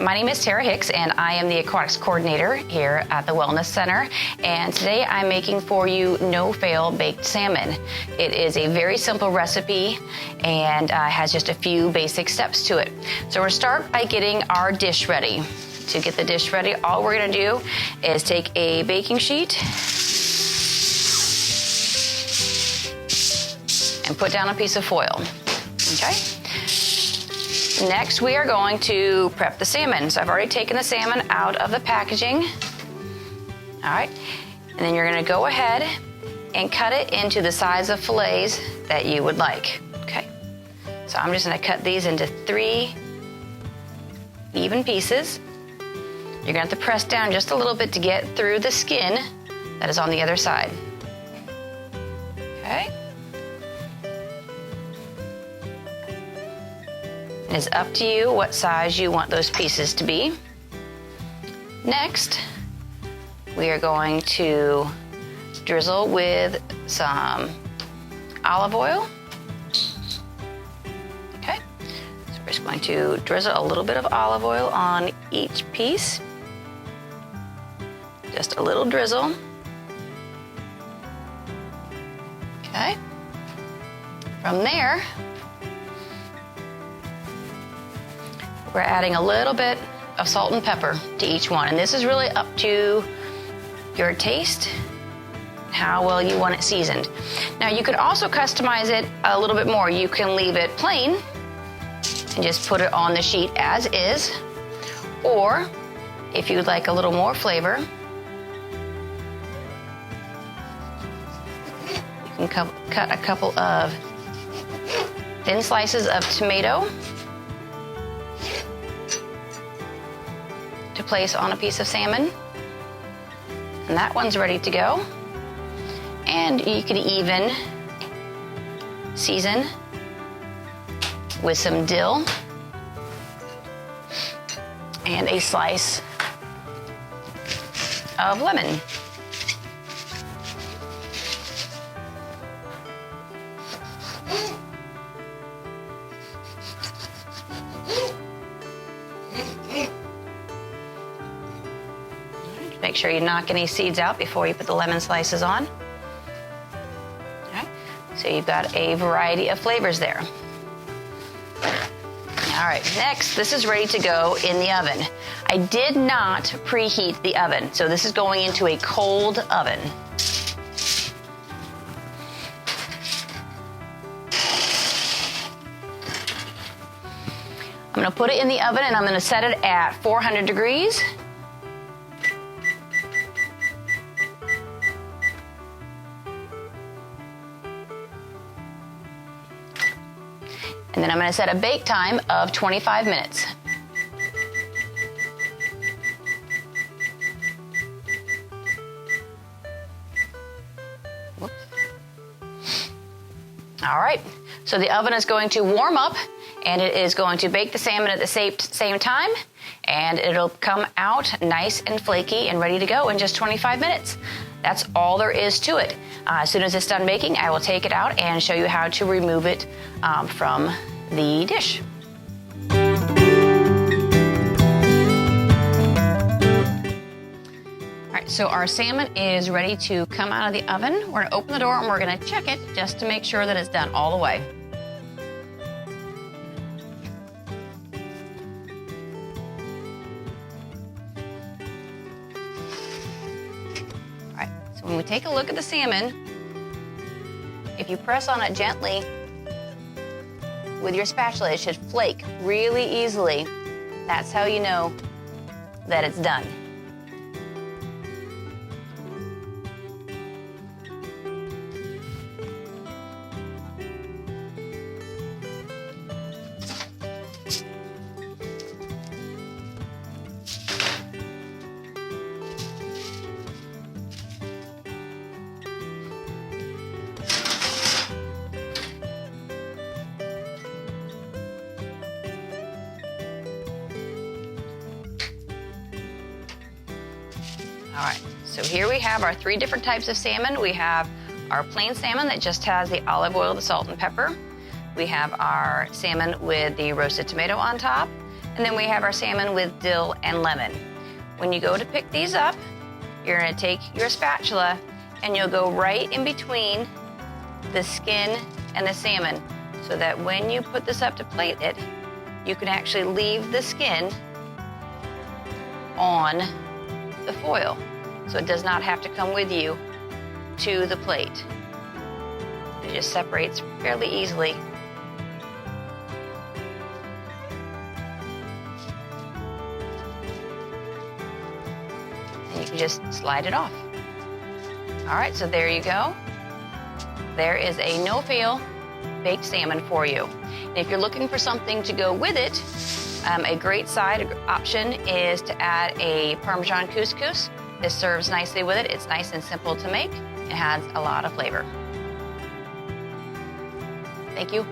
My name is Terra Hicks, and I am the Aquatics coordinator here at the Wellness Center. And today I'm making for you no-fail baked salmon. It is a very simple recipe and has just a few basic steps to it. So we're gonna start by getting our dish ready. To get the dish ready, all we're gonna do is take a baking sheet and put down a piece of foil, okay? Next, we are going to prep the salmon. So I've already taken the salmon out of the packaging. All right, and then you're gonna go ahead and cut it into the size of fillets that you would like, okay? So I'm just gonna cut these into 3 even pieces. You're gonna have to press down just a little bit to get through the skin that is on the other side, okay? It's up to you what size you want those pieces to be. Next, we are going to drizzle with some olive oil. Okay, so we're just going to drizzle a little bit of olive oil on each piece. Just a little drizzle. Okay, from there, we're adding a little bit of salt and pepper to each one. And this is really up to your taste, how well you want it seasoned. Now you could also customize it a little bit more. You can leave it plain and just put it on the sheet as is. Or if you'd like a little more flavor, you can cut a couple of thin slices of tomato to place on a piece of salmon. And that one's ready to go. And you can even season with some dill and a slice of lemon. Make sure you knock any seeds out before you put the lemon slices on. Okay. So you've got a variety of flavors there. All right, next, this is ready to go in the oven. I did not preheat the oven, so this is going into a cold oven. I'm gonna put it in the oven and I'm gonna set it at 400 degrees. And then I'm gonna set a bake time of 25 minutes. Whoops. All right, so the oven is going to warm up and it is going to bake the salmon at the same time, and it'll come out nice and flaky and ready to go in just 25 minutes. That's all there is to it. As soon as it's done baking, I will take it out and show you how to remove it from the dish. All right, so our salmon is ready to come out of the oven. We're gonna open the door and we're gonna check it just to make sure that it's done all the way. All right, so when we take a look at the salmon, if you press on it gently with your spatula, it should flake really easily. That's how you know that it's done. All right, so here we have our 3 different types of salmon. We have our plain salmon that just has the olive oil, the salt and pepper. We have our salmon with the roasted tomato on top. And then we have our salmon with dill and lemon. When you go to pick these up, you're gonna take your spatula and you'll go right in between the skin and the salmon so that when you put this up to plate it, you can actually leave the skin on the foil. So it does not have to come with you to the plate. It just separates fairly easily. And you can just slide it off. All right, so there you go. There is a no-fail baked salmon for you. And if you're looking for something to go with it, a great side option is to add a Parmesan couscous. This serves nicely with it. It's nice and simple to make. It has a lot of flavor. Thank you.